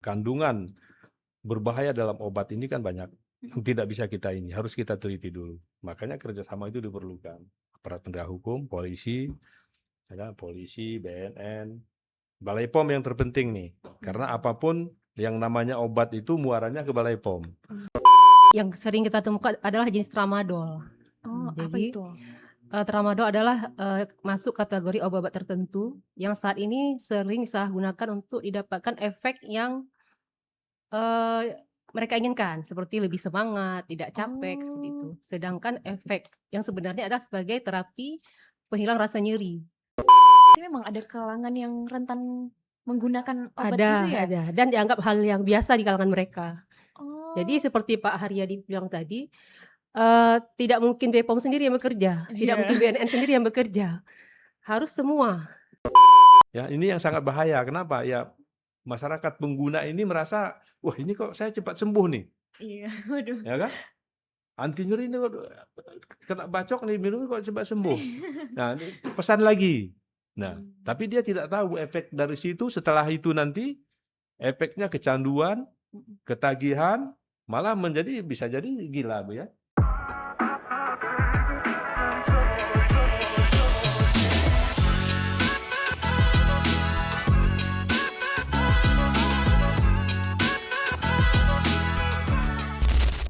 kandungan berbahaya dalam obat ini kan banyak. Tidak bisa kita ini, harus kita teliti dulu. Makanya kerjasama itu diperlukan. Aparat penegak hukum, polisi, polisi, BNN, Balai POM yang terpenting nih. Karena apapun yang namanya obat itu muaranya ke Balai POM. Yang sering kita temukan adalah jenis tramadol. Apa Jadi itu? tramadol adalah masuk kategori obat-obat tertentu yang saat ini sering disalahgunakan untuk didapatkan efek yang mereka inginkan, seperti lebih semangat, tidak capek, seperti itu. Sedangkan efek yang sebenarnya adalah sebagai terapi penghilang rasa nyeri. Ini memang ada kalangan yang rentan menggunakan obat Ada, itu ya? ada, dan dianggap hal yang biasa di kalangan mereka. Oh. Jadi seperti Pak Haryadi bilang tadi, tidak mungkin BPOM sendiri yang bekerja, tidak mungkin BNN sendiri yang bekerja, harus semua. Ya, ini yang sangat bahaya. Kenapa? Ya, masyarakat pengguna ini merasa, wah ini kok saya cepat sembuh nih, Iya, waduh. ya kan? Anti nyeri ini kok kena bacok nih minum kok cepat sembuh. Nah, ini pesan lagi. Nah, tapi dia tidak tahu efek dari situ. Setelah itu nanti efeknya kecanduan, ketagihan, malah bisa jadi gila, Bu ya.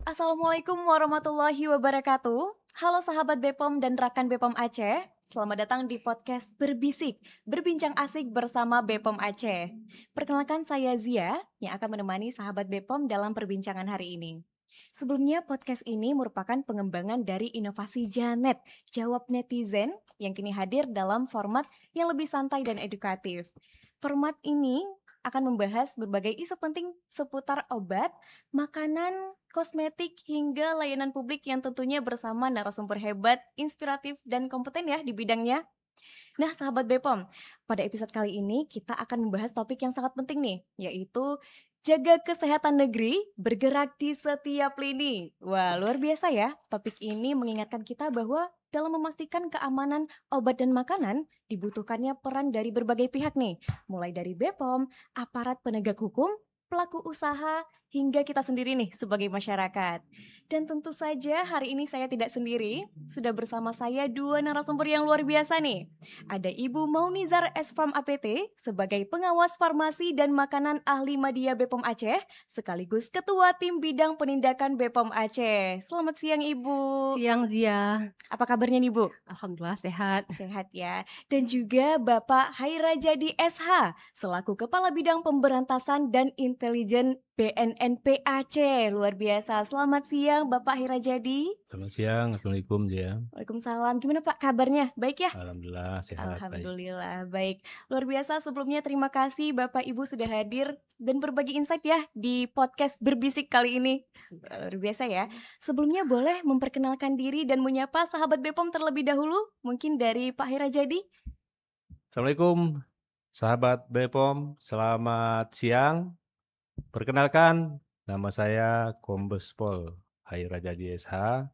Assalamualaikum warahmatullahi wabarakatuh. Halo sahabat BPOM dan rekan BPOM Aceh. Selamat datang di podcast Berbisik, berbincang asik bersama BPOM Aceh. Perkenalkan saya Zia yang akan menemani sahabat BPOM dalam perbincangan hari ini. Sebelumnya podcast ini merupakan pengembangan dari inovasi Janet, Jawab Netizen, yang kini hadir dalam format yang lebih santai dan edukatif. Format ini akan membahas berbagai isu penting seputar obat, makanan, kosmetik, hingga layanan publik yang tentunya bersama narasumber hebat, inspiratif, dan kompeten ya di bidangnya. Nah, sahabat BPOM, pada episode kali ini kita akan membahas topik yang sangat penting nih, yaitu jaga kesehatan negeri, bergerak di setiap lini. Wah, luar biasa ya. Topik ini mengingatkan kita bahwa dalam memastikan keamanan obat dan makanan, dibutuhkannya peran dari berbagai pihak nih. Mulai dari BPOM, aparat penegak hukum, pelaku usaha, hingga kita sendiri nih sebagai masyarakat. Dan tentu saja hari ini saya tidak sendiri, sudah bersama saya dua narasumber yang luar biasa nih. Ada Ibu Maunizar S-Farm APT sebagai pengawas farmasi dan makanan ahli media BPOM Aceh, sekaligus Ketua Tim Bidang Penindakan BPOM Aceh. Selamat siang Ibu. Siang Zia. Apa kabarnya nih Bu? Alhamdulillah sehat. Sehat ya. Dan juga Bapak Hairajadi SH selaku Kepala Bidang Pemberantasan dan Intelijen BNNP Aceh. Luar biasa. Selamat siang Bapak Hairajadi. Selamat siang, Assalamualaikum ya. Waalaikumsalam. Gimana Pak kabarnya? Baik ya? Alhamdulillah sehat. Alhamdulillah, baik. Luar biasa, sebelumnya terima kasih Bapak Ibu sudah hadir dan berbagi insight ya di podcast Berbisik kali ini. Luar biasa ya. Sebelumnya boleh memperkenalkan diri dan menyapa sahabat BPOM terlebih dahulu, mungkin dari Pak Hairajadi. Assalamualaikum sahabat BPOM, selamat siang. Perkenalkan, nama saya Kombes Pol Hairajadi SH,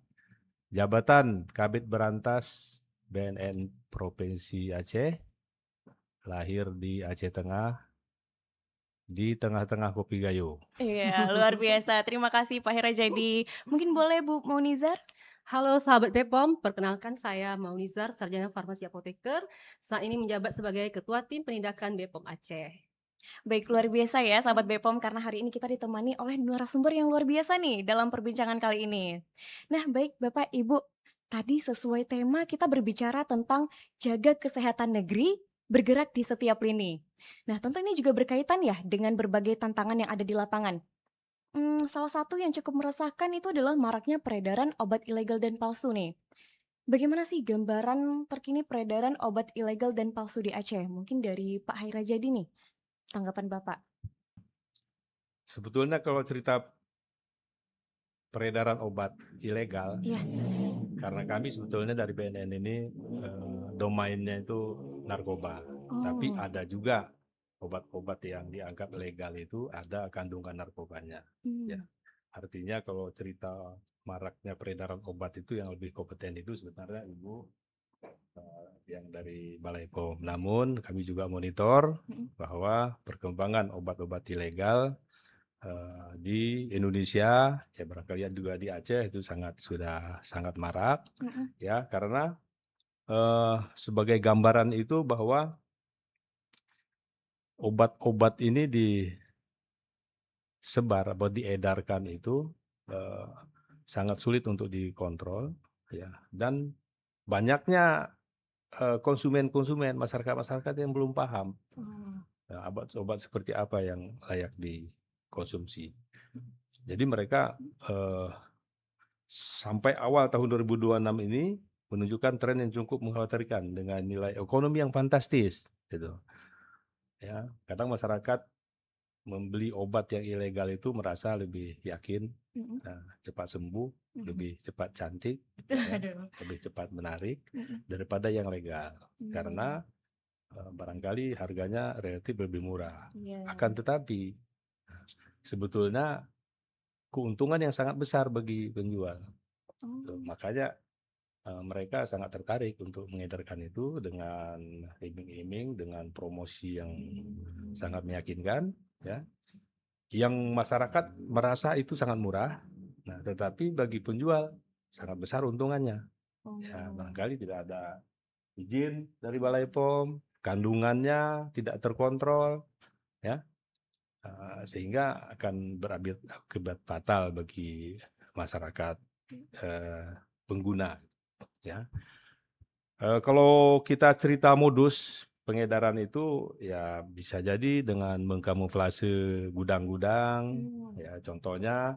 Jabatan Kabid Berantas BNN Provinsi Aceh, lahir di Aceh Tengah, di tengah-tengah Kopi Gayo. Iya, luar biasa. Terima kasih Pak Hairajadi. Mungkin boleh Bu Maunizar? Halo sahabat BPOM, perkenalkan saya Maunizar, Sarjana Farmasi Apoteker. Saat ini menjabat sebagai Ketua Tim Penindakan BPOM Aceh. Baik, luar biasa ya sahabat BPOM, karena hari ini kita ditemani oleh narasumber yang luar biasa nih dalam perbincangan kali ini. Nah, baik Bapak Ibu, tadi sesuai tema kita berbicara tentang jaga kesehatan negeri, bergerak di setiap lini. Nah, tentu ini juga berkaitan ya dengan berbagai tantangan yang ada di lapangan. Salah satu yang cukup meresahkan itu adalah maraknya peredaran obat ilegal dan palsu nih. Bagaimana sih gambaran terkini peredaran obat ilegal dan palsu di Aceh? Mungkin dari Pak Hairajadi nih, tanggapan Bapak. Sebetulnya kalau cerita peredaran obat ilegal, Iya. karena kami sebetulnya dari BNN ini domainnya itu narkoba, tapi ada juga obat-obat yang dianggap legal itu ada kandungan narkobanya. Ya, artinya kalau cerita maraknya peredaran obat itu yang lebih kompeten itu sebenarnya Ibu yang dari Balai POM. Namun kami juga monitor bahwa perkembangan obat-obat ilegal di Indonesia, ya barangkali juga di Aceh itu sudah sangat marak, ya karena sebagai gambaran itu bahwa obat-obat ini disebar atau diedarkan itu eh, sangat sulit untuk dikontrol, ya, dan banyaknya konsumen masyarakat yang belum paham obat seperti apa yang layak dikonsumsi. Jadi mereka sampai awal tahun 2026 ini menunjukkan tren yang cukup mengkhawatirkan dengan nilai ekonomi yang fantastis, gitu. Ya, kadang masyarakat membeli obat yang ilegal itu merasa lebih yakin, cepat sembuh, lebih cepat cantik, ya, lebih cepat menarik daripada yang legal. Karena barangkali harganya relatif lebih murah. Akan tetapi sebetulnya keuntungan yang sangat besar bagi penjual. Makanya mereka sangat tertarik untuk mengedarkan itu dengan iming-iming, dengan promosi yang sangat meyakinkan, ya. Yang masyarakat merasa itu sangat murah, nah tetapi bagi penjual sangat besar untungannya. Ya, barangkali tidak ada izin dari Balai POM, kandungannya tidak terkontrol, ya, sehingga akan berakibat fatal bagi masyarakat pengguna, ya. Kalau kita cerita modus pengedaran itu, ya bisa jadi dengan mengkamuflase gudang-gudang, ya contohnya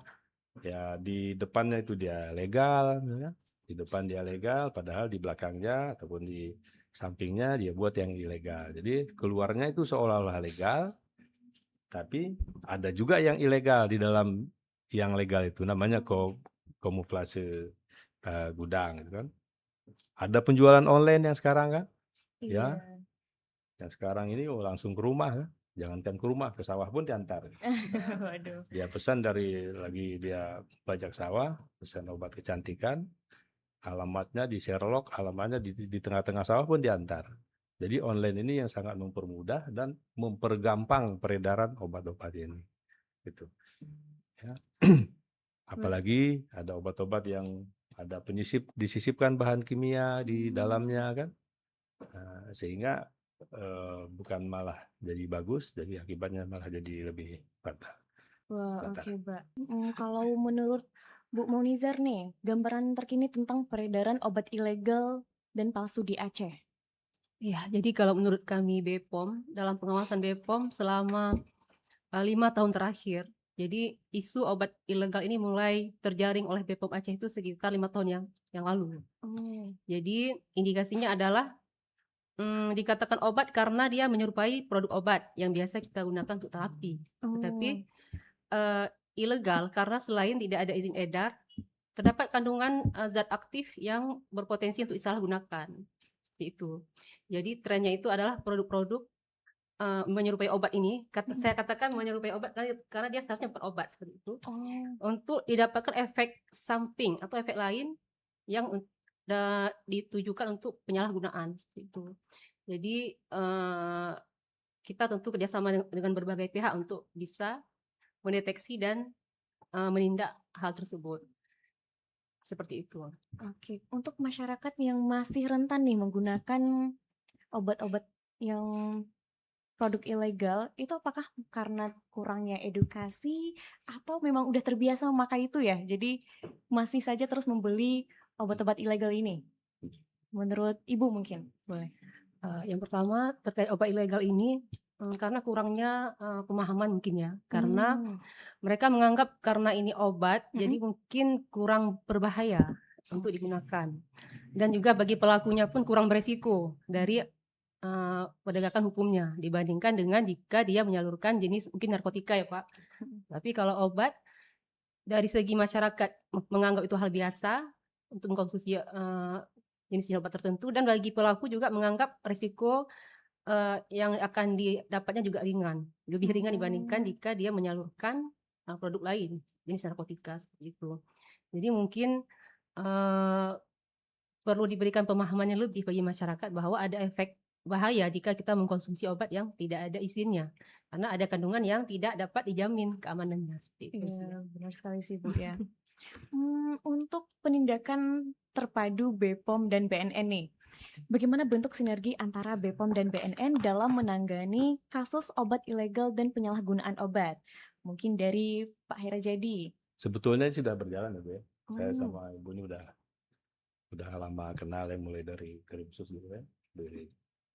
ya di depannya itu dia legal, ya. Di depan dia legal, padahal di belakangnya ataupun di sampingnya dia buat yang ilegal. Jadi keluarnya itu seolah-olah legal, tapi ada juga yang ilegal di dalam yang legal itu, namanya kamuflase gudang, gitu kan. Ada penjualan online yang sekarang kan, ya, yang sekarang ini langsung ke rumah, kan? Jangankan ke rumah, ke sawah pun diantar. Dia pesan dia bajak sawah, pesan obat kecantikan, alamatnya di Sherlock, alamatnya di tengah-tengah sawah pun diantar. Jadi online ini yang sangat mempermudah dan mempergampang peredaran obat-obat ini, gitu. Ya. Apalagi ada obat-obat yang ada disisipkan bahan kimia di dalamnya kan, sehingga bukan malah jadi bagus, jadi akibatnya malah jadi lebih fatal. Wah, oke, Mbak. Kalau menurut Bu Maunizar nih, gambaran terkini tentang peredaran obat ilegal dan palsu di Aceh. Ya, jadi kalau menurut kami BPOM, dalam pengawasan BPOM selama 5 tahun terakhir, jadi isu obat ilegal ini mulai terjaring oleh BPOM Aceh itu sekitar 5 tahun yang lalu. Jadi indikasinya adalah dikatakan obat karena dia menyerupai produk obat yang biasa kita gunakan untuk terapi. Tetapi ilegal karena selain tidak ada izin edar, terdapat kandungan zat aktif yang berpotensi untuk disalahgunakan. Seperti itu. Jadi trennya itu adalah produk-produk menyerupai obat ini. Saya katakan menyerupai obat karena dia seharusnya bukan obat seperti itu. Untuk didapatkan efek samping atau efek lain yang ditujukan untuk penyalahgunaan seperti itu. Jadi kita tentu kerjasama dengan berbagai pihak untuk bisa mendeteksi dan menindak hal tersebut. Seperti itu. Oke, untuk masyarakat yang masih rentan nih menggunakan obat-obat yang produk ilegal, itu apakah karena kurangnya edukasi atau memang udah terbiasa memakai itu ya? Jadi masih saja terus membeli obat-obat ilegal ini? Menurut Ibu mungkin, boleh. Yang pertama terkait obat ilegal ini karena kurangnya pemahaman mungkin ya, karena mereka menganggap karena ini obat jadi mungkin kurang berbahaya untuk digunakan, dan juga bagi pelakunya pun kurang beresiko dari penegakan hukumnya dibandingkan dengan jika dia menyalurkan jenis mungkin narkotika ya Pak. Tapi kalau obat dari segi masyarakat menganggap itu hal biasa untuk mengkonsumsi jenis obat tertentu, dan bagi pelaku juga menganggap risiko yang akan didapatnya juga lebih ringan dibandingkan jika dia menyalurkan produk lain jenis narkotika seperti itu. Jadi mungkin perlu diberikan pemahamannya lebih bagi masyarakat bahwa ada efek bahaya jika kita mengkonsumsi obat yang tidak ada izinnya. Karena ada kandungan yang tidak dapat dijamin keamanannya seperti itu sih. Iya, benar sekali sih Bu ya. Untuk penindakan terpadu BPOM dan BNN nih, bagaimana bentuk sinergi antara BPOM dan BNN dalam menangani kasus obat ilegal dan penyalahgunaan obat? Mungkin dari Pak Herajadi. Sebetulnya sudah berjalan ya Bu ya. Saya Oh, sama Ibu ini udah lama kenal ya, mulai dari Krimsus dulu ya, dari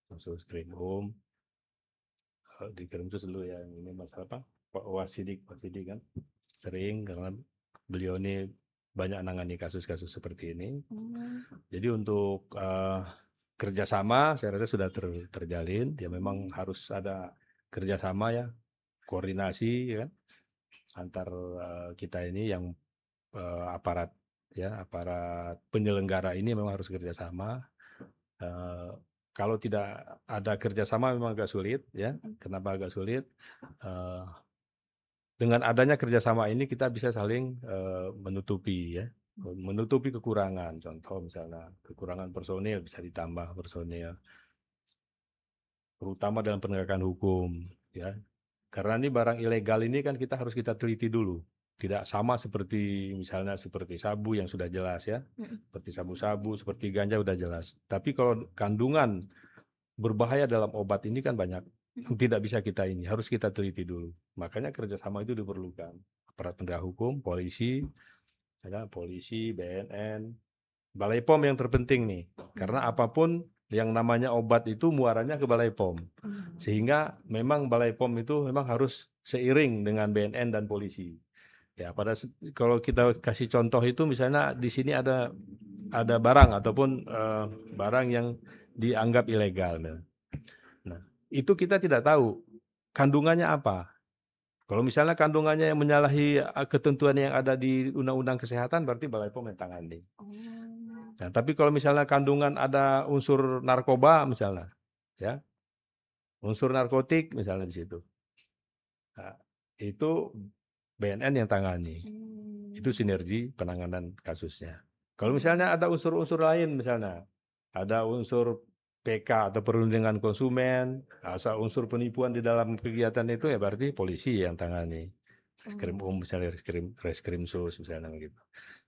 Krimsus Krimum, di Krimsus dulu ya, ini masalah apa, Pak Wasidik kan sering, karena beliau ini banyak nangani kasus-kasus seperti ini. Jadi untuk kerjasama saya rasa sudah terjalin, ya memang harus ada kerjasama ya, koordinasi ya kan, antar kita ini yang aparat penyelenggara ini memang harus kerjasama. Kalau tidak ada kerjasama memang agak sulit ya. Kenapa agak sulit? Dengan adanya kerjasama ini kita bisa saling menutupi kekurangan. Contoh misalnya kekurangan personil bisa ditambah personil, terutama dalam penegakan hukum ya. Karena ini barang ilegal ini kan kita teliti dulu. Tidak sama seperti misalnya seperti sabu yang sudah jelas ya. Seperti sabu-sabu, seperti ganja udah jelas. Tapi kalau kandungan berbahaya dalam obat ini kan banyak. Tidak bisa harus kita teliti dulu. Makanya kerjasama itu diperlukan. Aparat penegak hukum, polisi, BNN, Balai POM yang terpenting nih. Karena apapun yang namanya obat itu muaranya ke Balai POM. Sehingga memang Balai POM itu memang harus seiring dengan BNN dan polisi. Ya, kalau kita kasih contoh itu misalnya di sini ada barang ataupun barang yang dianggap ilegal. Nah, itu kita tidak tahu kandungannya apa. Kalau misalnya kandungannya yang menyalahi ketentuan yang ada di Undang-Undang Kesehatan, berarti Balai POM yang tangani. Nah, tapi kalau misalnya kandungan ada unsur narkoba misalnya, ya, unsur narkotik misalnya di situ, nah, itu BNN yang tangani. Itu sinergi penanganan kasusnya. Kalau misalnya ada unsur-unsur lain, misalnya ada unsur PK atau perlindungan konsumen, asal unsur penipuan di dalam kegiatan itu ya berarti polisi yang tangani. Reskrim misalnya Reskrimsus misalnya gitu.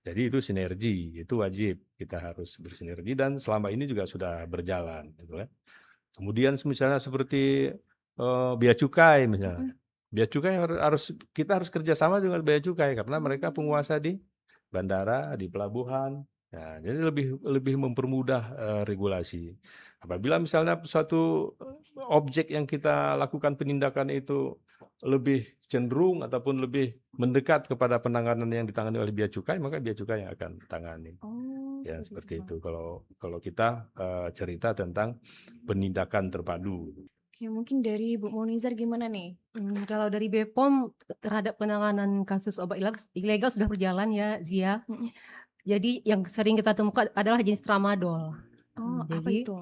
Jadi itu sinergi, itu wajib kita harus bersinergi dan selama ini juga sudah berjalan gitu kan. Kemudian misalnya seperti bea cukai misalnya. Bea cukai kita harus kerjasama dengan bea cukai karena mereka penguasa di bandara, di pelabuhan. Nah, jadi lebih mempermudah regulasi. Apabila misalnya suatu objek yang kita lakukan penindakan itu lebih cenderung ataupun lebih mendekat kepada penanganan yang ditangani oleh bea cukai, maka bea cukai yang akan tangani. Ya seperti itu. Kalau kita cerita tentang penindakan terpadu. Oke, mungkin dari Bu Monizar gimana nih? Kalau dari BPOM terhadap penanganan kasus obat ilegal sudah berjalan ya Zia. Jadi yang sering kita temukan adalah jenis tramadol. Apa Jadi itu?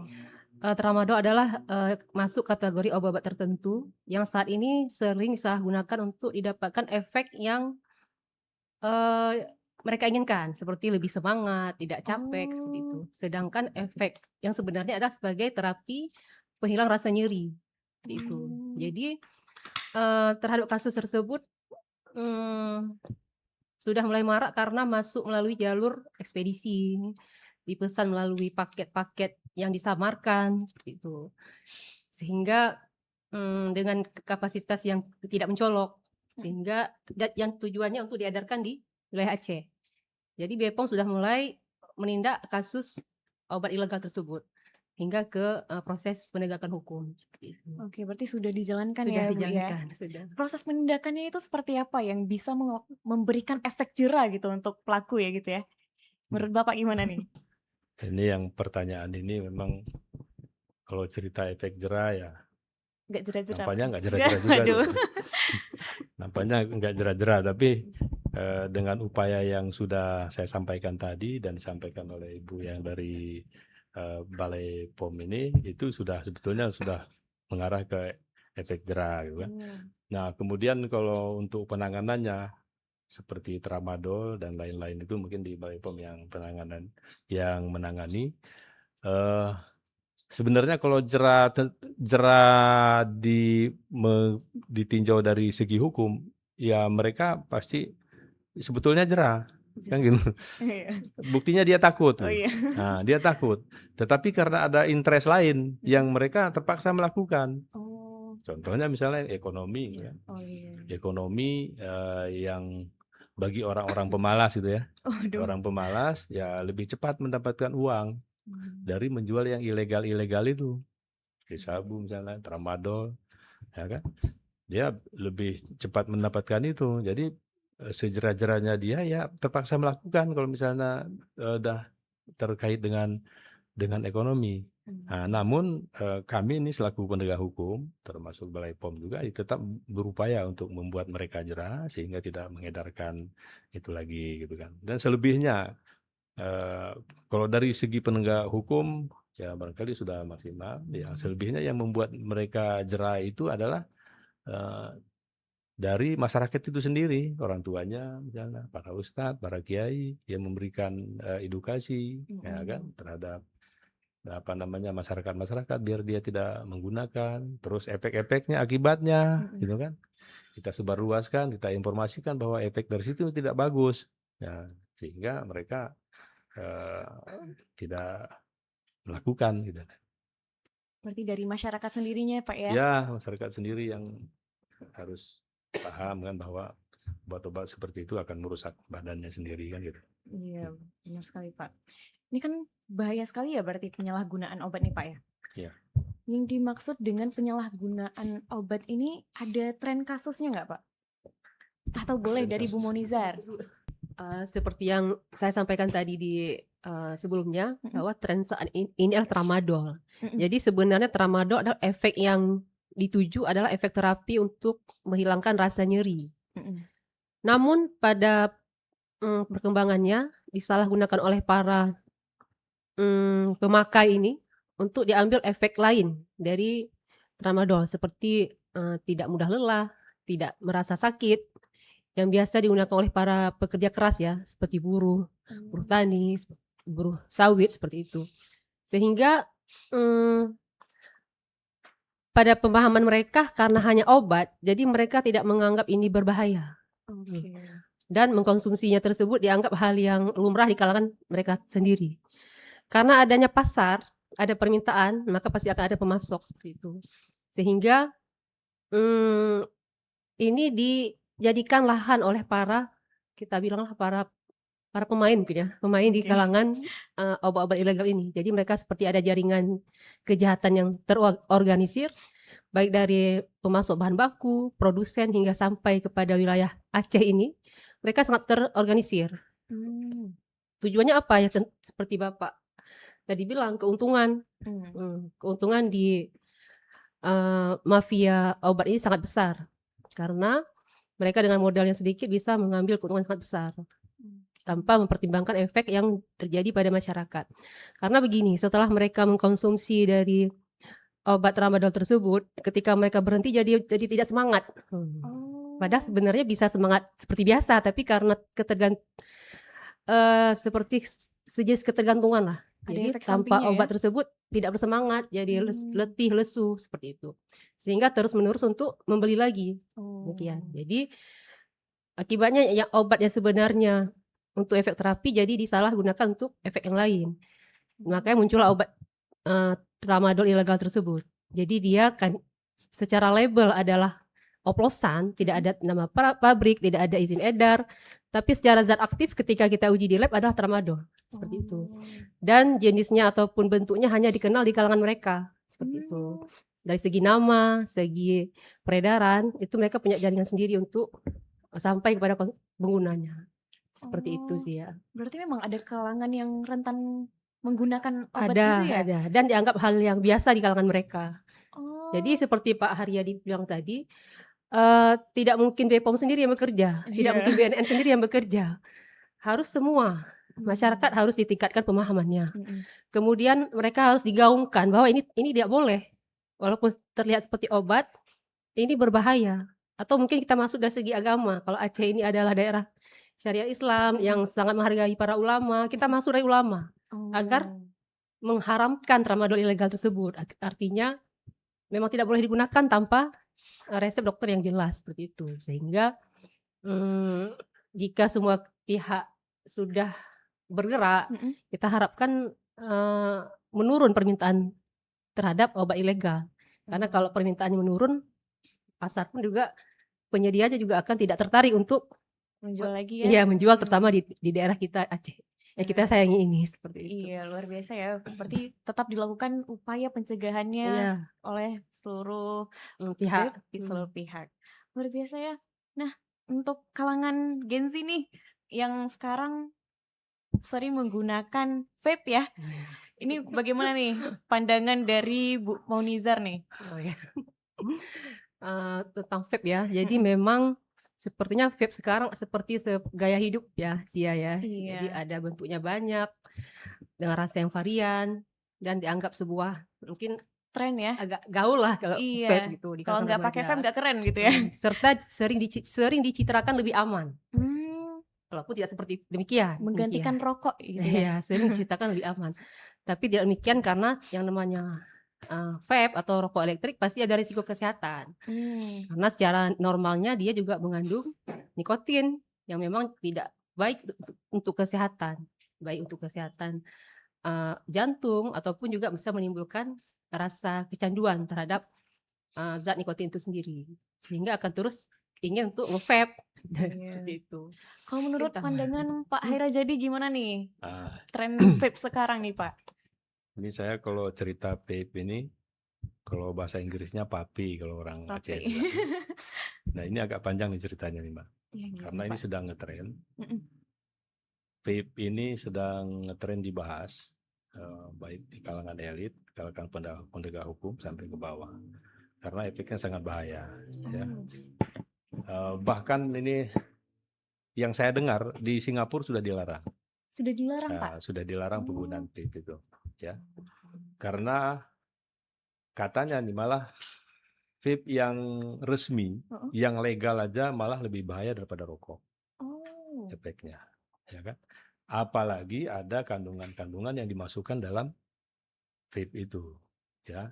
tramadol adalah masuk kategori obat-obat tertentu yang saat ini sering disalahgunakan untuk didapatkan efek yang mereka inginkan, seperti lebih semangat, tidak capek, seperti itu. Sedangkan efek yang sebenarnya adalah sebagai terapi penghilang rasa nyeri, seperti itu. Jadi terhadap kasus tersebut sudah mulai marak karena masuk melalui jalur ekspedisi, dipesan melalui paket-paket yang disamarkan, seperti itu. Sehingga dengan kapasitas yang tidak mencolok, sehingga yang tujuannya untuk diedarkan di wilayah Aceh. Jadi BPOM sudah mulai menindak kasus obat ilegal tersebut hingga ke proses penegakan hukum. Seperti itu. Oke, berarti sudah dijalankan Sudah ya, Bu, ya? dijalankan, sudah. Proses penindakannya itu seperti apa yang bisa memberikan efek jera gitu untuk pelaku ya gitu ya? Menurut Bapak gimana nih? Ini yang pertanyaan ini memang kalau cerita efek jera ya Nggak jera-jera. nampaknya nggak jera-jera juga. Aduh. Nampaknya nggak jera-jera, tapi dengan upaya yang sudah saya sampaikan tadi dan disampaikan oleh Ibu yang dari Balai POM ini, itu sebetulnya sudah mengarah ke efek jera gitu kan. Nah, kemudian kalau untuk penanganannya seperti tramadol dan lain-lain itu mungkin di Balai POM yang menangani. Sebenarnya kalau jera ditinjau dari segi hukum, ya mereka pasti sebetulnya jera, kan gitu. Iya. Buktinya dia takut Oh tuh. iya. Nah, dia takut. Tetapi karena ada interest lain yang mereka terpaksa melakukan. Oh, Contohnya misalnya ekonomi, ya. oh iya. Ekonomi yang bagi orang-orang pemalas gitu ya. Waduh. Orang pemalas ya lebih cepat mendapatkan uang dari menjual yang ilegal-ilegal itu. Sabu misalnya, tramadol, ya kan? Dia lebih cepat mendapatkan itu. Jadi sejera-jeranya dia ya terpaksa melakukan kalau misalnya udah terkait dengan ekonomi. Nah, namun kami ini selaku penegak hukum, termasuk Balai POM juga, tetap berupaya untuk membuat mereka jera sehingga tidak mengedarkan itu lagi gitu kan. Dan selebihnya kalau dari segi penegak hukum ya barangkali sudah maksimal. Ya selebihnya yang membuat mereka jera itu adalah dari masyarakat itu sendiri, orang tuanya misalnya, para ustadz, para kiai yang memberikan edukasi ya kan terhadap apa namanya masyarakat biar dia tidak menggunakan, terus efek-efeknya, akibatnya gitu kan. Kita sebarluaskan, kita informasikan bahwa efek dari situ tidak bagus. Ya, sehingga mereka tidak melakukan gitu. Berarti dari masyarakat sendirinya Pak ya? Ya, masyarakat sendiri yang harus paham kan bahwa obat-obat seperti itu akan merusak badannya sendiri kan gitu. Iya, benar sekali Pak. Ini kan bahaya sekali ya berarti penyalahgunaan obat nih Pak ya? Iya. Yang dimaksud dengan penyalahgunaan obat ini ada tren kasusnya nggak Pak? Atau boleh dari Bu Monizar? Seperti yang saya sampaikan tadi di sebelumnya, bahwa tren saat ini adalah tramadol. Jadi sebenarnya tramadol adalah efek yang dituju adalah efek terapi untuk menghilangkan rasa nyeri. Namun pada perkembangannya disalahgunakan oleh para pemakai ini untuk diambil efek lain dari tramadol, seperti tidak mudah lelah, tidak merasa sakit, yang biasa digunakan oleh para pekerja keras ya, seperti buruh tani, buruh sawit, seperti itu. Sehingga pada pemahaman mereka karena hanya obat, jadi mereka tidak menganggap ini berbahaya. Dan mengkonsumsinya tersebut dianggap hal yang lumrah di kalangan mereka sendiri. Karena adanya pasar, ada permintaan, maka pasti akan ada pemasok seperti itu. Sehingga ini dijadikan lahan oleh kita bilanglah para pemain mungkin ya, pemain di kalangan obat-obat ilegal ini. Jadi mereka seperti ada jaringan kejahatan yang terorganisir, baik dari pemasok bahan baku, produsen, hingga sampai kepada wilayah Aceh ini. Mereka sangat terorganisir. Tujuannya apa ya? Seperti Bapak tadi bilang, keuntungan. Keuntungan di mafia obat ini sangat besar. Karena mereka dengan modal yang sedikit bisa mengambil keuntungan sangat besar. Tanpa mempertimbangkan efek yang terjadi pada masyarakat. Karena begini, setelah mereka mengkonsumsi dari obat tramadol tersebut, ketika mereka berhenti jadi tidak semangat. Padahal sebenarnya bisa semangat seperti biasa, tapi karena seperti sejenis ketergantungan lah. Jadi tanpa obat tersebut tidak bersemangat, jadi letih, lesu, seperti itu. Sehingga terus-menerus untuk membeli lagi. Demikian. Jadi akibatnya yang obat yang sebenarnya untuk efek terapi jadi disalahgunakan untuk efek yang lain. Makanya muncullah obat tramadol ilegal tersebut. Jadi dia kan secara label adalah oplosan, tidak ada nama pabrik, tidak ada izin edar, tapi secara zat aktif ketika kita uji di lab adalah tramadol, seperti itu. Dan jenisnya ataupun bentuknya hanya dikenal di kalangan mereka, seperti itu. Dari segi nama, segi peredaran, itu mereka punya jaringan sendiri untuk sampai kepada penggunanya. Seperti itu sih ya. Berarti memang ada kalangan yang rentan menggunakan obat ada, itu ya? Ada, dan dianggap hal yang biasa di kalangan mereka. Jadi seperti Pak Haryadi bilang tadi, tidak mungkin BPOM sendiri yang bekerja, tidak mungkin BNN sendiri yang bekerja. Harus semua masyarakat harus ditingkatkan pemahamannya. Kemudian mereka harus digaungkan bahwa ini tidak boleh. Walaupun terlihat seperti obat, ini berbahaya. Atau mungkin kita masuk dari segi agama. Kalau Aceh ini adalah daerah syariat Islam yang sangat menghargai para ulama, kita masuk dari ulama agar mengharamkan tramadol ilegal tersebut. Artinya memang tidak boleh digunakan tanpa resep dokter yang jelas seperti itu. Sehingga jika semua pihak sudah bergerak, kita harapkan menurun permintaan terhadap obat ilegal. Karena kalau permintaannya menurun, pasar pun juga penyedianya juga akan tidak tertarik untuk Menjual lagi ya. iya menjual, terutama di daerah kita Aceh yang kita sayangi ini, seperti itu. Iya, luar biasa ya. Berarti tetap dilakukan upaya pencegahannya Iya, oleh seluruh pihak. seluruh pihak. Luar biasa ya. Nah, untuk kalangan Gen Z nih yang sekarang sering menggunakan vape ya. Ini bagaimana nih pandangan dari Bu Maunizar nih? Oh ya. Tentang vape ya. Jadi memang sepertinya vape sekarang seperti gaya hidup ya, Sia ya. Jadi Iya. ada bentuknya banyak, dengan rasa yang varian, dan dianggap sebuah mungkin Tren ya. agak gaul lah kalau Iya. vape gitu di Kalau kalangan nggak pakai remaja. vape nggak keren gitu ya. Serta sering dicitrakan lebih aman. Walaupun tidak seperti demikian. Menggantikan rokok gitu ya. Iya, sering diceritakan lebih aman. Tapi tidak demikian karena yang namanya vape atau rokok elektrik pasti ada risiko kesehatan. Karena secara normalnya dia juga mengandung nikotin yang memang tidak baik untuk kesehatan. Baik untuk kesehatan jantung ataupun juga bisa menimbulkan rasa kecanduan terhadap zat nikotin itu sendiri. Sehingga akan terus ingin untuk nge-vape. Seperti itu. Kalau menurut pandangan Pak Haira jadi gimana nih tren vape sekarang nih Pak? Ini saya kalau cerita vape ini, kalau bahasa Inggrisnya papi kalau orang Aceh bilang. Nah ini agak panjang nih ceritanya nih Mbak. Karena ini sedang ngetren. Vape ini sedang ngetren dibahas, baik di kalangan elit, kalangan penegak hukum sampai ke bawah. Karena efeknya sangat bahaya. Ya. Bahkan ini yang saya dengar di Singapura sudah dilarang. Sudah dilarang Pak? Sudah dilarang penggunaan vape itu. Ya. Karena katanya nih malah vape yang resmi, yang legal aja malah lebih bahaya daripada rokok. Efeknya, ya kan? Apalagi ada kandungan-kandungan yang dimasukkan dalam vape itu, ya.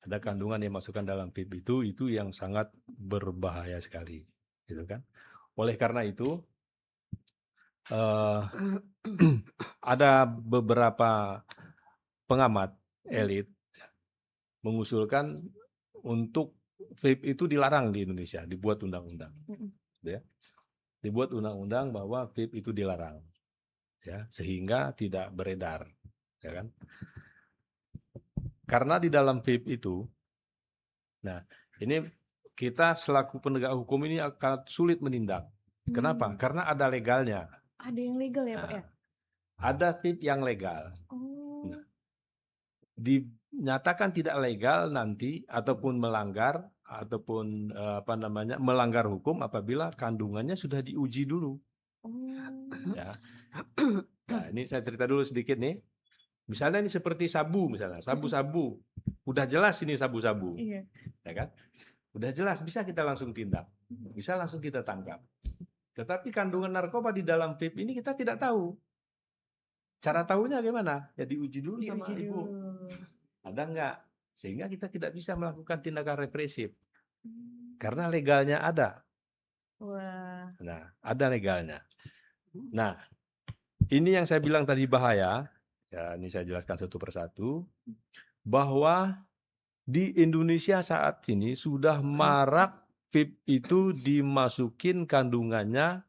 Ada kandungan yang dimasukkan dalam vape itu yang sangat berbahaya sekali, gitu kan? Oleh karena itu, ada beberapa pengamat elit mengusulkan untuk vape itu dilarang di Indonesia, dibuat undang-undang, ya. Dibuat undang-undang bahwa vape itu dilarang, ya, sehingga tidak beredar, ya kan? Karena di dalam vape itu, nah ini kita selaku penegak hukum ini akan sulit menindak. Kenapa? Karena ada legalnya. Ada yang legal ya Pak ya? Ada vape yang legal. Nah, dinyatakan tidak legal nanti ataupun melanggar ataupun melanggar hukum apabila kandungannya sudah diuji dulu. Ya. Nah, ini saya cerita dulu sedikit nih. Misalnya ini seperti sabu, misalnya sabu-sabu, udah jelas ini sabu-sabu, ya kan? Udah jelas bisa kita langsung tindak, bisa langsung kita tangkap. Tetapi kandungan narkoba di dalam vape ini kita tidak tahu. Cara tahunya gimana? Ya diuji dulu sama ibu. Ada enggak? Sehingga kita tidak bisa melakukan tindakan represif. Karena legalnya ada. Nah, ada legalnya. Nah, ini yang saya bilang tadi bahaya. Ya, ini saya jelaskan satu persatu. Bahwa di Indonesia saat ini sudah marak vape itu dimasukin kandungannya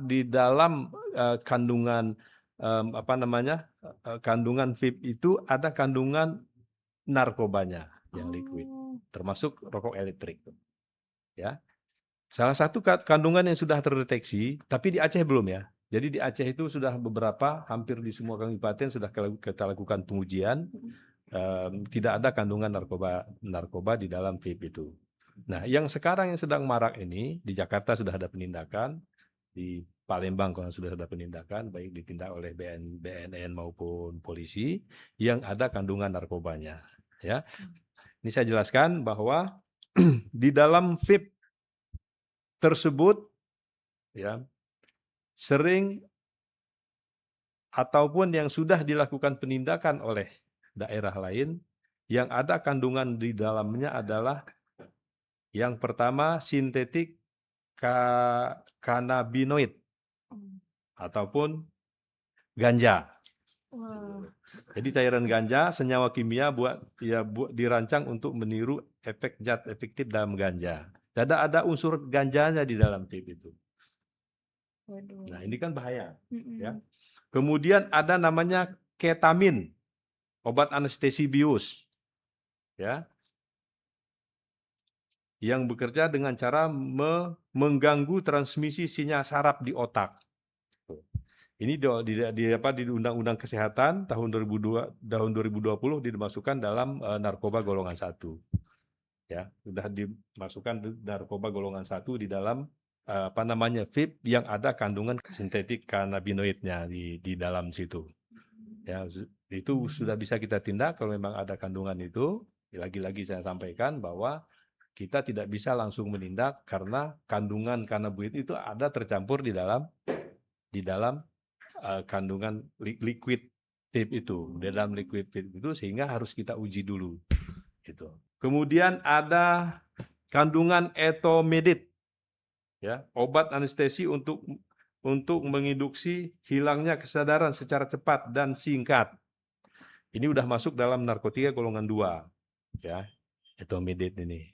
di dalam kandungan kandungan vape itu ada kandungan narkobanya yang liquid, termasuk rokok elektrik. Ya. Salah satu kandungan yang sudah terdeteksi, tapi di Aceh belum ya. Jadi di Aceh itu sudah beberapa, hampir di semua kabupaten sudah kita lakukan pengujian, tidak ada kandungan narkoba di dalam vape itu. Nah, yang sekarang yang sedang marak ini di Jakarta sudah ada penindakan, di Palembang kalau sudah ada penindakan, baik ditindak oleh BNN maupun polisi yang ada kandungan narkobanya. Ya, ini saya jelaskan bahwa di dalam vape tersebut, ya, sering ataupun yang sudah dilakukan penindakan oleh daerah lain, yang ada kandungan di dalamnya adalah yang pertama sintetik kanabinoid ataupun ganja. Wah. Jadi cairan ganja senyawa kimia dirancang untuk meniru efek zat efektif dalam ganja. Ada unsur ganjanya di dalam vape itu. Waduh. Nah, ini kan bahaya, Mm-mm. ya. Kemudian ada namanya ketamin, obat anestesi bius, ya, yang bekerja dengan cara mengganggu transmisi sinyal saraf di otak. Ini di Undang-Undang Kesehatan tahun 2020 dimasukkan dalam narkoba golongan 1. Ya, sudah dimasukkan narkoba golongan 1 di dalam vape yang ada kandungan sintetik kanabinoidnya di dalam situ. Ya, itu sudah bisa kita tindak kalau memang ada kandungan itu. Lagi-lagi saya sampaikan bahwa kita tidak bisa langsung menindak karena kandungan kanabinoid itu ada tercampur di dalam kandungan liquid vape itu, di dalam liquid vape itu, sehingga harus kita uji dulu. Gitu. Kemudian ada kandungan etomidate, ya, obat anestesi untuk menginduksi hilangnya kesadaran secara cepat dan singkat. Ini udah masuk dalam narkotika golongan 2, ya, etomidate ini.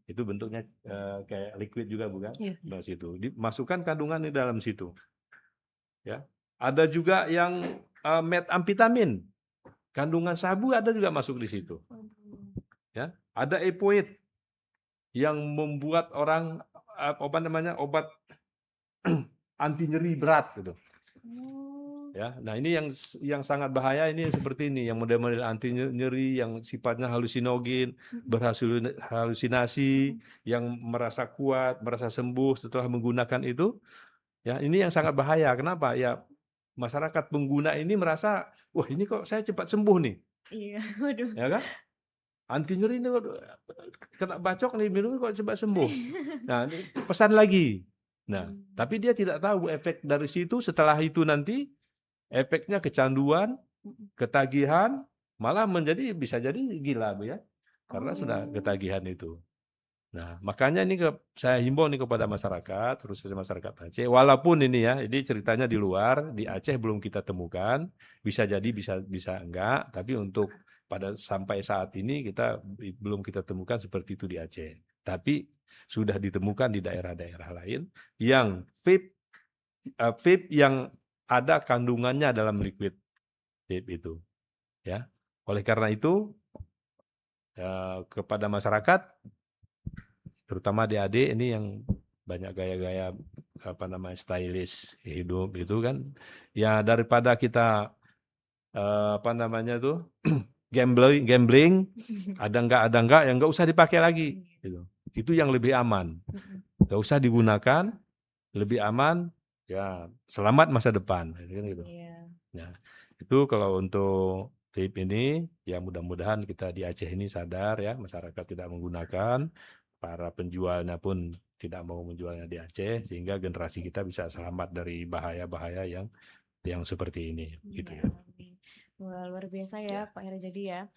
Itu bentuknya kayak liquid juga, bukan? Iya. Di situ dimasukkan kandungan di dalam situ. Ya, ada juga yang metamfetamin, kandungan sabu ada juga masuk di situ. Ya, ada epoid yang membuat orang obat anti nyeri berat gitu. Ya, nah ini yang sangat bahaya ini seperti ini, yang model-model anti nyeri yang sifatnya halusinogen, berhalusinasi, yang merasa kuat, merasa sembuh setelah menggunakan itu. Ya, ini yang sangat bahaya. Kenapa? Ya, masyarakat pengguna ini merasa, wah ini kok saya cepat sembuh nih. Iya, waduh. Ya kan? Anti nyeri ini kena bacok nih, minum kok cepat sembuh. Nah, ini pesan lagi. Nah, tapi dia tidak tahu efek dari situ. Setelah itu nanti efeknya kecanduan, ketagihan, malah bisa jadi gila, Bu, ya. Karena sudah ketagihan itu. Nah, makanya ini saya himbau nih kepada masyarakat, terutama masyarakat Aceh, walaupun ini ya, ini ceritanya di luar, di Aceh belum kita temukan, bisa jadi bisa enggak, tapi untuk sampai saat ini belum kita temukan seperti itu di Aceh. Tapi sudah ditemukan di daerah-daerah lain yang vape yang ada kandungannya dalam liquid vape itu, ya. Oleh karena itu kepada masyarakat, terutama adik-adik ini yang banyak gaya-gaya stylish hidup itu kan, ya daripada kita gambling ada enggak yang enggak usah dipakai lagi gitu. Itu yang lebih aman, enggak usah digunakan, lebih aman, ya selamat masa depan gitu. Nah, itu kalau untuk vape ini, ya mudah-mudahan kita di Aceh ini sadar ya, masyarakat tidak menggunakan, para penjualnya pun tidak mau menjualnya di Aceh, sehingga generasi kita bisa selamat dari bahaya-bahaya yang seperti ini, gitu ya. Wah, luar biasa ya, Pak Hera. Jadi ya,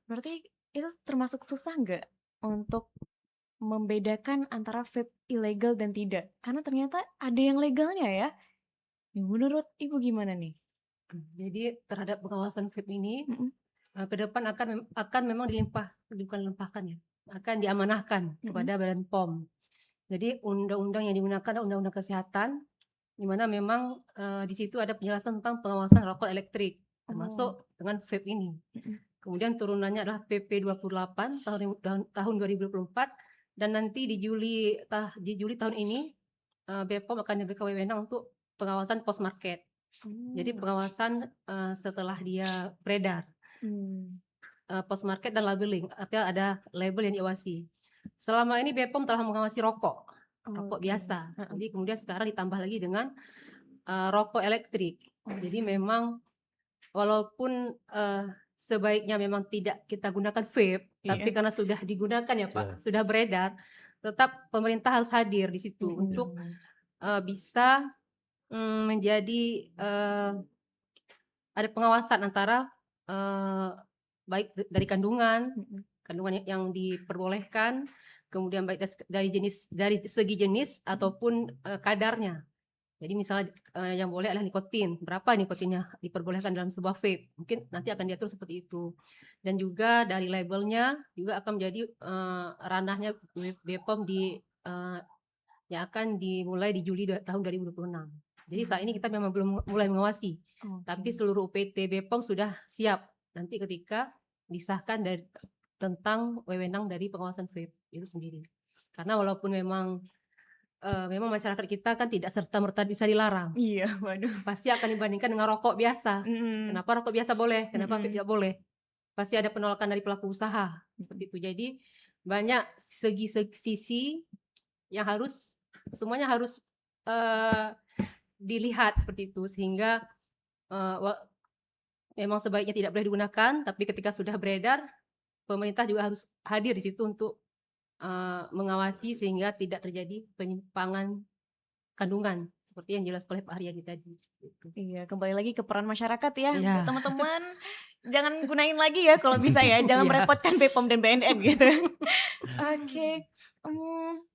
berarti itu termasuk susah nggak untuk membedakan antara vape ilegal dan tidak? Karena ternyata ada yang legalnya ya. Menurut Ibu gimana nih? Jadi terhadap pengawasan vape ini ke depan akan memang dilimpahkan ya, akan diamanahkan kepada Badan POM. Jadi undang-undang yang digunakan adalah Undang-Undang Kesehatan, di mana memang di situ ada penjelasan tentang pengawasan rokok elektrik, termasuk dengan vape ini. Kemudian turunannya adalah PP 28 tahun 2024, dan nanti di Juli tahun ini BPOM akan diberikan wewenang untuk pengawasan post market. Jadi pengawasan setelah dia beredar, post market dan labeling, artinya ada label yang diawasi. Selama ini BPOM telah mengawasi rokok biasa. Jadi kemudian sekarang ditambah lagi dengan rokok elektrik. Jadi memang walaupun sebaiknya memang tidak kita gunakan vape, tapi karena sudah digunakan ya Pak, sudah beredar, tetap pemerintah harus hadir di situ untuk bisa menjadi ada pengawasan antara baik dari kandungan yang diperbolehkan, kemudian baik dari segi jenis ataupun kadarnya. Jadi misalnya yang boleh adalah nikotin, berapa nikotinnya diperbolehkan dalam sebuah vape, mungkin nanti akan diatur seperti itu. Dan juga dari labelnya juga akan menjadi ranahnya BPOM yang akan dimulai di Juli tahun 2026. Jadi saat ini kita memang belum mulai mengawasi, tapi seluruh UPT BPOM sudah siap nanti ketika disahkan tentang wewenang dari pengawasan vape itu sendiri. Karena walaupun memang masyarakat kita kan tidak serta-merta bisa dilarang. Iya, waduh. Pasti akan dibandingkan dengan rokok biasa. Kenapa rokok biasa boleh, kenapa vape tidak boleh? Pasti ada penolakan dari pelaku usaha seperti itu. Jadi banyak sisi yang semuanya harus dilihat seperti itu, sehingga memang sebaiknya tidak boleh digunakan, tapi ketika sudah beredar, pemerintah juga harus hadir di situ untuk mengawasi sehingga tidak terjadi penyimpangan kandungan seperti yang jelas oleh Pak Haryadi tadi. Iya, kembali lagi ke peran masyarakat ya. Iya. Buat teman-teman jangan gunain lagi ya kalau bisa ya, jangan Iya. merepotkan BPOM dan BNN gitu. Oke,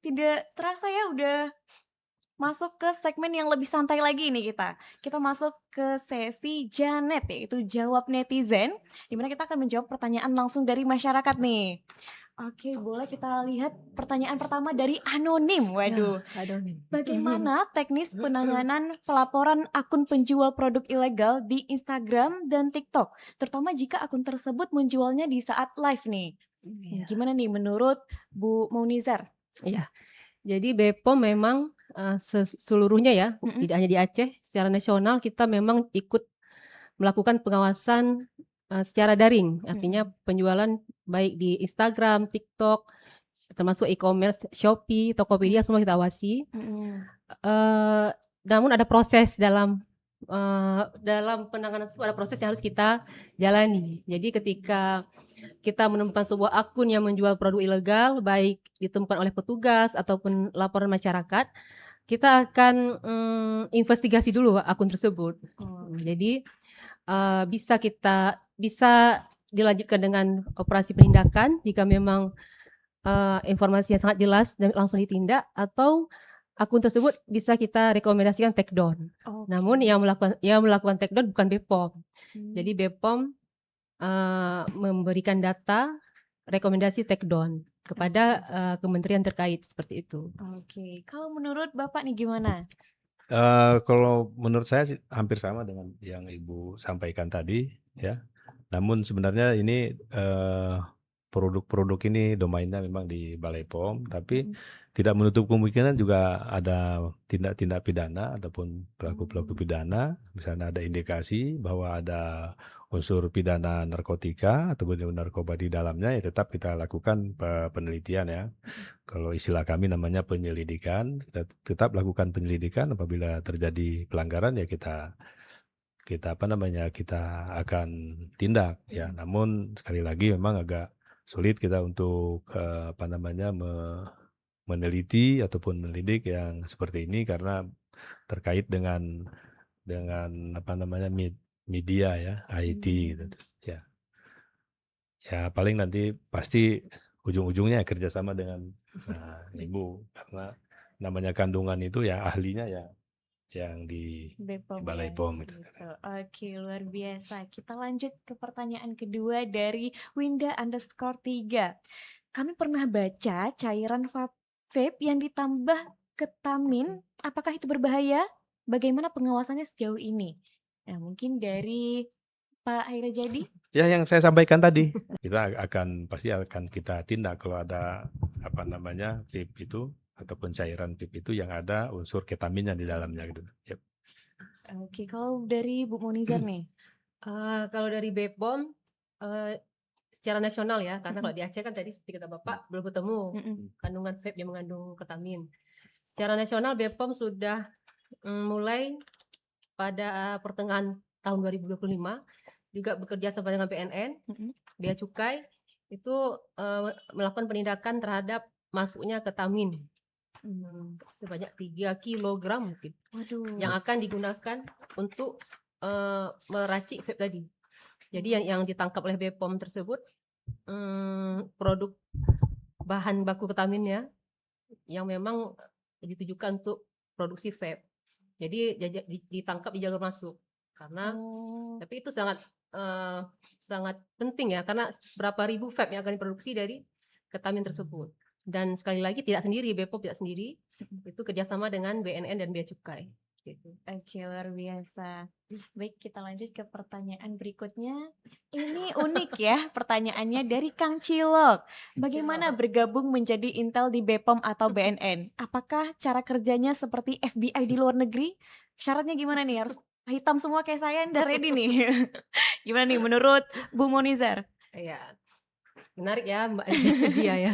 tidak terasa ya udah masuk ke segmen yang lebih santai lagi nih kita. Kita masuk ke sesi Janet, yaitu Jawab Netizen, di mana kita akan menjawab pertanyaan langsung dari masyarakat nih. Oke, boleh kita lihat pertanyaan pertama dari Anonim. Waduh, bagaimana teknis penanganan pelaporan akun penjual produk ilegal di Instagram dan TikTok, terutama jika akun tersebut menjualnya di saat live nih? Gimana nih menurut Bu Maunizar? Iya, jadi BPOM memang seluruhnya ya, tidak hanya di Aceh, secara nasional kita memang ikut melakukan pengawasan secara daring, artinya penjualan baik di Instagram, TikTok, termasuk e-commerce, Shopee, Tokopedia, semua kita awasi. Namun ada proses dalam penanganan tersebut, ada proses yang harus kita jalani. Jadi ketika kita menemukan sebuah akun yang menjual produk ilegal, baik ditemukan oleh petugas ataupun laporan masyarakat, kita akan investigasi dulu akun tersebut. Jadi bisa dilanjutkan dengan operasi penindakan jika memang informasi yang sangat jelas dan langsung ditindak, atau akun tersebut bisa kita rekomendasikan take down. Namun yang melakukan take down bukan BPOM. Jadi BPOM memberikan data rekomendasi take down kepada kementerian terkait seperti itu. Oke, kalau menurut Bapak nih gimana? Kalau menurut saya sih hampir sama dengan yang Ibu sampaikan tadi ya. Namun sebenarnya ini produk-produk ini domainnya memang di Balai POM, tapi tidak menutup kemungkinan juga ada tindak-tindak pidana ataupun pelaku-pelaku pidana. Misalnya ada indikasi bahwa ada unsur pidana narkotika atau narkoba di dalamnya, ya tetap kita lakukan penelitian ya. Kalau istilah kami namanya penyelidikan, kita tetap lakukan penyelidikan. Apabila terjadi pelanggaran ya kita akan tindak ya. Namun sekali lagi memang agak sulit kita untuk meneliti ataupun melidik yang seperti ini karena terkait dengan media ya, IT gitu ya. Ya paling nanti pasti ujung-ujungnya kerjasama dengan Ibu, karena namanya kandungan itu ya ahlinya ya yang di Balai POM itu. Oke, luar biasa. Kita lanjut ke pertanyaan kedua dari Winda_3. Kami pernah baca cairan vape yang ditambah ketamin, apakah itu berbahaya? Bagaimana pengawasannya sejauh ini? Nah, mungkin dari Pak Hairajadi. Ya yang saya sampaikan tadi, pasti akan kita tindak kalau ada vape itu ataupun cairan vape itu yang ada unsur ketaminnya di dalamnya gitu. Yep. Oke, kalau dari Bu Maunizar nih? Kalau dari BPOM secara nasional ya, karena kalau di Aceh kan tadi seperti kata Bapak belum ketemu kandungan vape yang mengandung ketamin. Secara nasional BPOM sudah mulai pada pertengahan tahun 2025 juga bekerja sama dengan BNN, Bea Cukai itu melakukan penindakan terhadap masuknya ketamin sebanyak 3 kilogram mungkin. Waduh. Yang akan digunakan untuk meracik vape tadi. Jadi yang ditangkap oleh BPOM tersebut produk bahan baku ketaminnya yang memang ditujukan untuk produksi vape. Jadi ditangkap di jalur masuk karena tapi itu sangat sangat penting ya, karena berapa ribu vape yang akan diproduksi dari ketamin tersebut. Dan sekali lagi tidak sendiri, BPOM tidak sendiri, itu kerjasama dengan BNN dan Bea Cukai. Gitu. Oke, luar biasa. Baik, kita lanjut ke pertanyaan berikutnya. Ini unik ya pertanyaannya dari Kang Cilok. Bagaimana bergabung menjadi Intel di BPOM atau BNN? Apakah cara kerjanya seperti FBI di luar negeri? Syaratnya gimana nih? Harus hitam semua kayak saya, udah ready nih. Gimana nih menurut Bung Monizar? Iya, menarik ya Mbak Zia ya.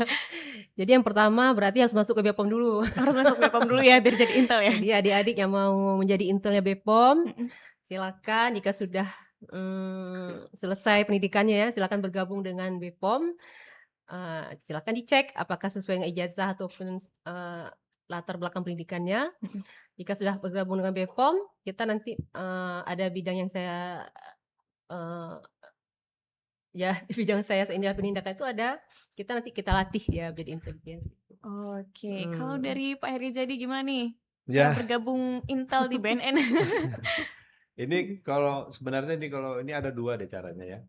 Jadi yang pertama berarti harus masuk ke BPOM dulu. Harus masuk BPOM dulu ya biar jadi Intel ya. Jadi adik-adik yang mau menjadi Intelnya BPOM, silakan jika sudah selesai pendidikannya ya, silakan bergabung dengan BPOM. Silakan dicek apakah sesuai dengan ijazah ataupun latar belakang pendidikannya. Jika sudah bergabung dengan BPOM, kita nanti ada bidang yang saya ya di bidang saya inilah penindakan itu ada, kita latih ya jadi intelijen. Oke, kalau dari Pak Heri jadi gimana nih? Ya, Cara bergabung Intel di BNN? ini kalau ini ada dua deh caranya ya.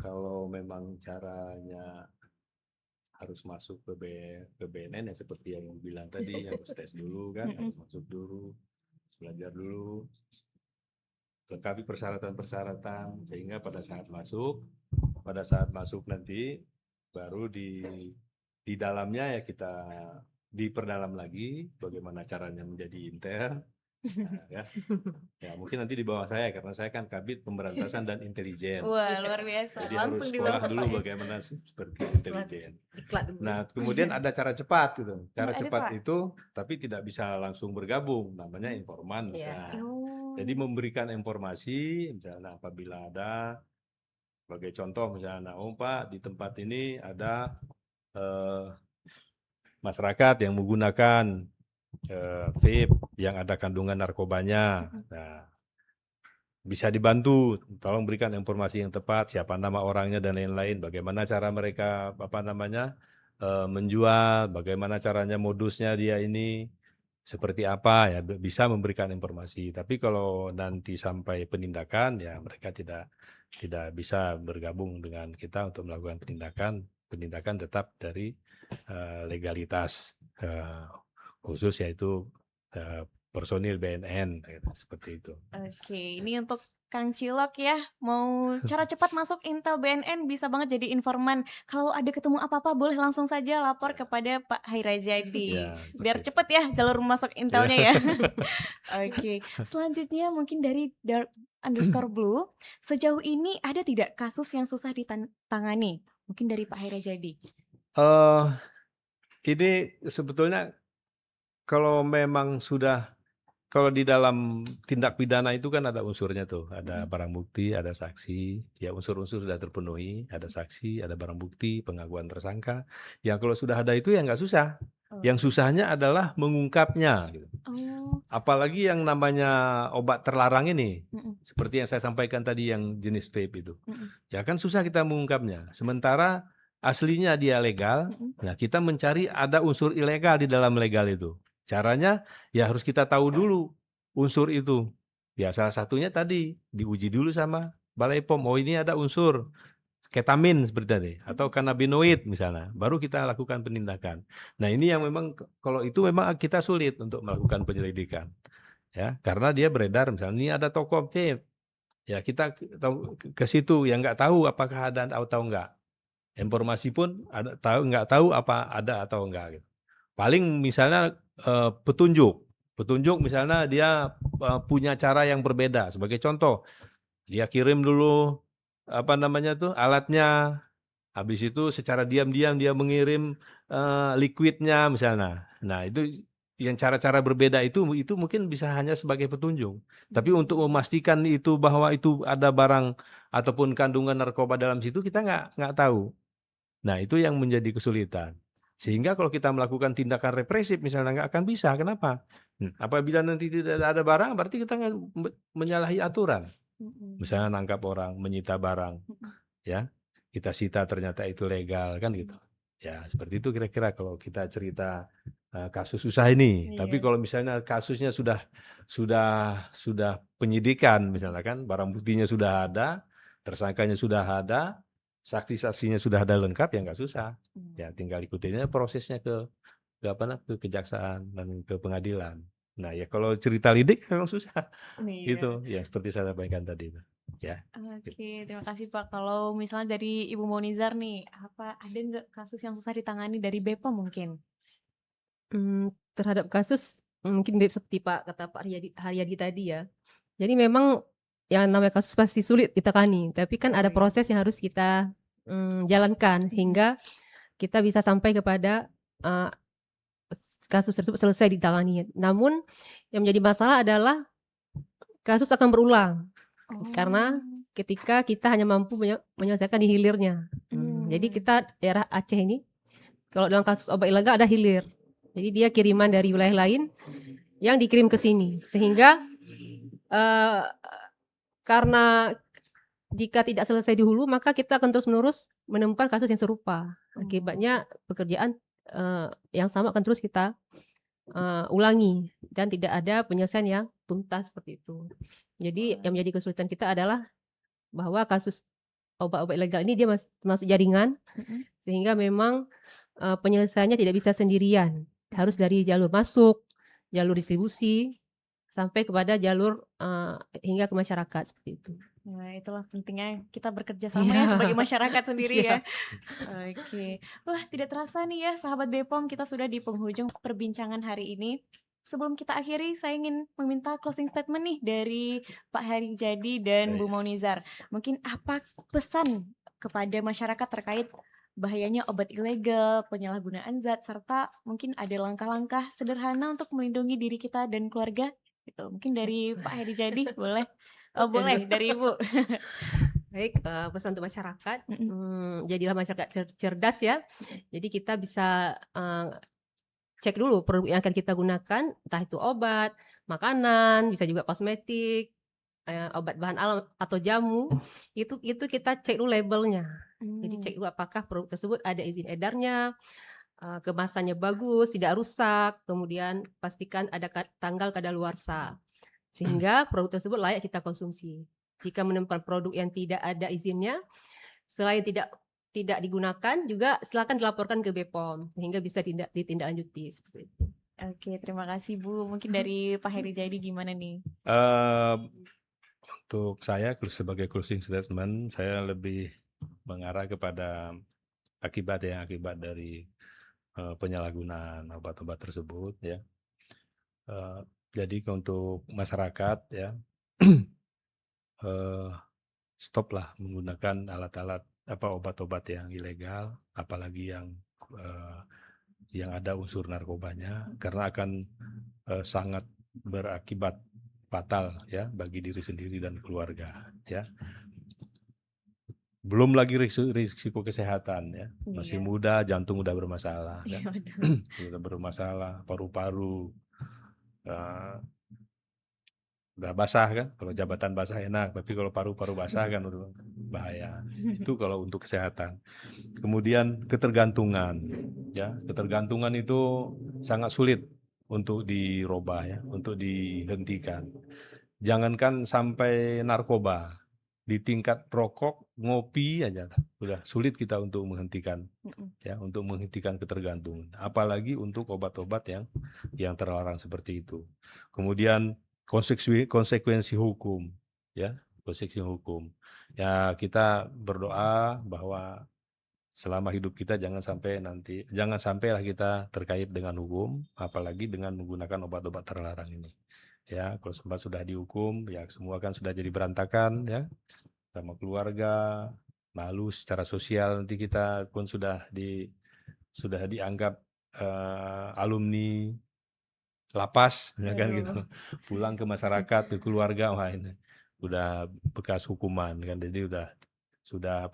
Kalau memang caranya harus masuk ke BNN ya seperti yang bilang tadi, harus tes dulu kan, harus masuk dulu, belajar dulu, lengkapi persyaratan-persyaratan sehingga pada saat masuk nanti baru di dalamnya ya kita diperdalam lagi bagaimana caranya menjadi Intel. Nah, ya mungkin nanti di bawah saya karena saya kan Kabid Pemberantasan dan Intelijen. Wah, luar biasa. Jadi harus Langsung sekolah dibantu dulu Pak ya. bagaimana seperti intelijen. Diklat dulu. Nah, kemudian ada cara cepat gitu. Cara ada, cepat Pak. itu tapi tidak bisa langsung bergabung, namanya informan Iya. misalnya. Oh. Jadi memberikan informasi misalnya apabila ada, sebagai contoh misalnya, oh Pak di tempat ini ada masyarakat yang menggunakan vape yang ada kandungan narkobanya. Nah, bisa dibantu, tolong berikan informasi yang tepat, siapa nama orangnya dan lain-lain, bagaimana cara mereka menjual, bagaimana caranya modusnya dia ini seperti apa ya, bisa memberikan informasi. Tapi kalau nanti sampai penindakan ya mereka tidak bisa bergabung dengan kita untuk melakukan penindakan tetap dari legalitas khusus yaitu personil BNN seperti itu. Oke, ini untuk Kang Cilok ya, mau cara cepat masuk Intel BNN bisa banget jadi informan. Kalau ada ketemu apa-apa boleh langsung saja lapor kepada Pak Hairajadi. Ya, Biar betul. cepet ya jalur masuk Intelnya ya. Oke, selanjutnya mungkin dari Dark_Blue, sejauh ini ada tidak kasus yang susah ditangani? Mungkin dari Pak Hairajadi. Ini sebetulnya kalau memang kalau di dalam tindak pidana itu kan ada unsurnya tuh, ada barang bukti, ada saksi, ya unsur-unsur sudah terpenuhi, ada saksi, ada barang bukti, pengakuan tersangka. Yang kalau sudah ada itu ya nggak susah. Yang susahnya adalah mengungkapnya. Gitu. Apalagi yang namanya obat terlarang ini, seperti yang saya sampaikan tadi yang jenis vape itu, ya kan susah kita mengungkapnya. Sementara aslinya dia legal, nah kita mencari ada unsur ilegal di dalam legal itu. Caranya ya harus kita tahu dulu unsur itu. Ya salah satunya tadi diuji dulu sama Balai POM. Oh ini ada unsur ketamin seperti tadi atau kanabinoid misalnya. Baru kita lakukan penindakan. Nah ini yang memang kalau itu memang kita sulit untuk melakukan penyelidikan. Ya karena dia beredar misalnya ini ada toko vape. Ya kita ke situ yang nggak tahu apakah ada atau enggak. Informasi pun nggak tahu apa ada atau enggak. Gitu. Paling misalnya petunjuk misalnya dia punya cara yang berbeda. Sebagai contoh, dia kirim dulu alatnya, habis itu secara diam-diam dia mengirim liquidnya misalnya. Nah itu yang cara-cara berbeda itu mungkin bisa hanya sebagai petunjuk. Tapi untuk memastikan itu bahwa itu ada barang ataupun kandungan narkoba dalam situ kita nggak tahu. Nah itu yang menjadi kesulitan. Sehingga kalau kita melakukan tindakan represif misalnya nggak akan bisa. Kenapa? Apabila nanti tidak ada barang, berarti kita menyalahi aturan. Mm-mm. Misalnya nangkap orang, menyita barang, Mm-mm. ya, kita sita ternyata itu legal kan gitu. Ya seperti itu kira-kira kalau kita cerita kasus usaha ini. Tapi Iya. kalau misalnya kasusnya sudah penyidikan, misalnya kan barang buktinya sudah ada, tersangkanya sudah ada, saksi-saksinya sudah ada lengkap, ya nggak susah. Ya tinggal ikutinnya prosesnya ke kejaksaan dan ke pengadilan. Nah ya kalau cerita lidik memang susah Iya. gitu, ya seperti saya sampaikan tadi itu. Ya. Oke, terima kasih Pak. Kalau misalnya dari Ibu Monizar nih, ada nggak kasus yang susah ditangani dari BPOM mungkin? Terhadap kasus, mungkin seperti kata Pak Haryadi tadi ya. Jadi memang yang namanya kasus pasti sulit ditangani, tapi kan ada Iya. proses yang harus kita jalankan hingga kita bisa sampai kepada kasus tersebut selesai ditangani. Namun yang menjadi masalah adalah kasus akan berulang karena ketika kita hanya mampu menyelesaikan di hilirnya. Jadi kita daerah Aceh ini, kalau dalam kasus obat ilegal ada hilir. Jadi dia kiriman dari wilayah lain yang dikirim ke sini. Sehingga karena jika tidak selesai di hulu, maka kita akan terus-menerus menemukan kasus yang serupa. Akibatnya pekerjaan yang sama akan terus kita ulangi dan tidak ada penyelesaian yang tuntas seperti itu. Jadi yang menjadi kesulitan kita adalah bahwa kasus obat-obat ilegal ini dia masuk jaringan, sehingga memang penyelesaiannya tidak bisa sendirian. Harus dari jalur masuk, jalur distribusi, sampai kepada jalur hingga ke masyarakat seperti itu. Nah, itulah pentingnya kita bekerja sama ya sebagai masyarakat sendiri ya. Oke. Wah, tidak terasa nih ya sahabat BPOM, kita sudah di penghujung perbincangan hari ini. Sebelum kita akhiri, saya ingin meminta closing statement nih dari Pak Haryadi dan Bu Monizar. Mungkin apa pesan kepada masyarakat terkait bahayanya obat ilegal, penyalahgunaan zat, serta mungkin ada langkah-langkah sederhana untuk melindungi diri kita dan keluarga? Gitu. Mungkin dari Pak Haryadi boleh? Oh, boleh dari Ibu. Baik, pesan untuk masyarakat, jadilah masyarakat cerdas ya. Jadi kita bisa cek dulu produk yang akan kita gunakan, entah itu obat, makanan, bisa juga kosmetik, obat bahan alam atau jamu, itu kita cek dulu labelnya. Jadi cek dulu apakah produk tersebut ada izin edarnya, kemasannya bagus, tidak rusak, kemudian pastikan ada tanggal kadaluarsa, sehingga produk tersebut layak kita konsumsi. Jika menemukan produk yang tidak ada izinnya, selain tidak digunakan, juga silakan dilaporkan ke BPOM sehingga bisa ditindaklanjuti seperti itu. Oke, terima kasih Bu. Mungkin dari Pak Haryadi gimana nih? Untuk saya sebagai closing statement, saya lebih mengarah kepada akibat dari penyalahgunaan obat-obat tersebut ya. Jadi untuk masyarakat ya, stoplah menggunakan alat-alat obat-obat yang ilegal, apalagi yang ada unsur narkobanya, karena akan sangat berakibat fatal ya bagi diri sendiri dan keluarga ya. Belum lagi risiko kesehatan ya, masih muda, jantung udah bermasalah kan? Udah bermasalah, paru-paru udah basah kan, kalau jabatan basah enak, tapi kalau paru-paru basah kan udah bahaya. Itu kalau untuk kesehatan. Kemudian ketergantungan ya, ketergantungan itu sangat sulit untuk dirubah ya, untuk dihentikan. Jangankan sampai narkoba, di tingkat rokok, ngopi aja udah sulit kita untuk menghentikan ya, untuk menghentikan ketergantungan. Apalagi untuk obat-obat yang terlarang seperti itu. Kemudian konsekuensi hukum ya, konsekuensi hukum. Ya kita berdoa bahwa selama hidup kita jangan sampailah kita terkait dengan hukum, apalagi dengan menggunakan obat-obat terlarang ini. Ya, kalau sempat sudah dihukum, ya semua kan sudah jadi berantakan ya, sama keluarga, lalu secara sosial nanti kita pun sudah dianggap alumni lapas ya kan gitu, pulang ke masyarakat, ke keluarga, wah ini udah bekas hukuman kan, jadi sudah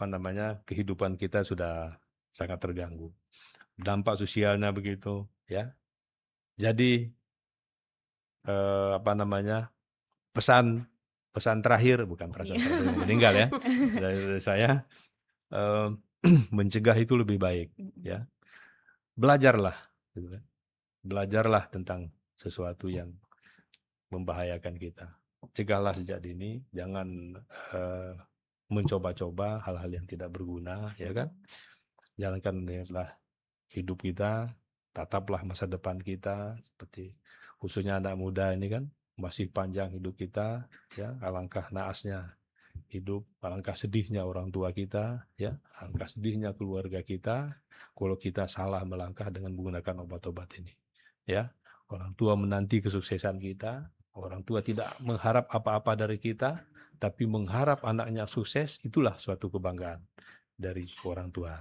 kehidupan kita sudah sangat terganggu, dampak sosialnya begitu ya. Jadi apa namanya, pesan terakhir, bukan pesan Iya. terakhir meninggal ya, dari saya, mencegah itu lebih baik, ya. Belajarlah, gitu kan. Belajarlah tentang sesuatu yang membahayakan kita. Cegahlah sejak dini, jangan mencoba-coba hal-hal yang tidak berguna, ya kan. Jalankan dengan hidup kita, tataplah masa depan kita, seperti khususnya anak muda ini kan, masih panjang hidup kita, ya, alangkah naasnya hidup, alangkah sedihnya orang tua kita, ya, alangkah sedihnya keluarga kita, kalau kita salah melangkah dengan menggunakan obat-obat ini, ya. Orang tua menanti kesuksesan kita, orang tua tidak mengharap apa-apa dari kita, tapi mengharap anaknya sukses, itulah suatu kebanggaan dari orang tua.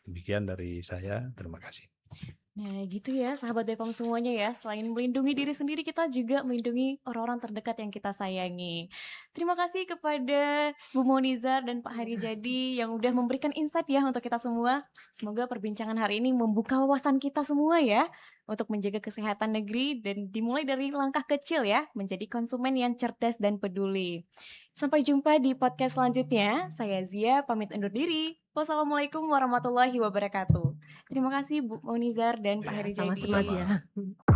Demikian dari saya, terima kasih. Nah gitu ya sahabat Bepom semuanya ya, selain melindungi diri sendiri kita juga melindungi orang-orang terdekat yang kita sayangi. Terima kasih kepada Bu Monizar dan Pak Harijadi yang udah memberikan insight ya untuk kita semua. Semoga perbincangan hari ini membuka wawasan kita semua ya untuk menjaga kesehatan negeri dan dimulai dari langkah kecil ya, menjadi konsumen yang cerdas dan peduli. Sampai jumpa di podcast selanjutnya. Saya Zia pamit undur diri. Wassalamualaikum warahmatullahi wabarakatuh. Terima kasih Bu Monizar dan Pak Ya, Heri Sama-sama Jadi. aja. sama-sama.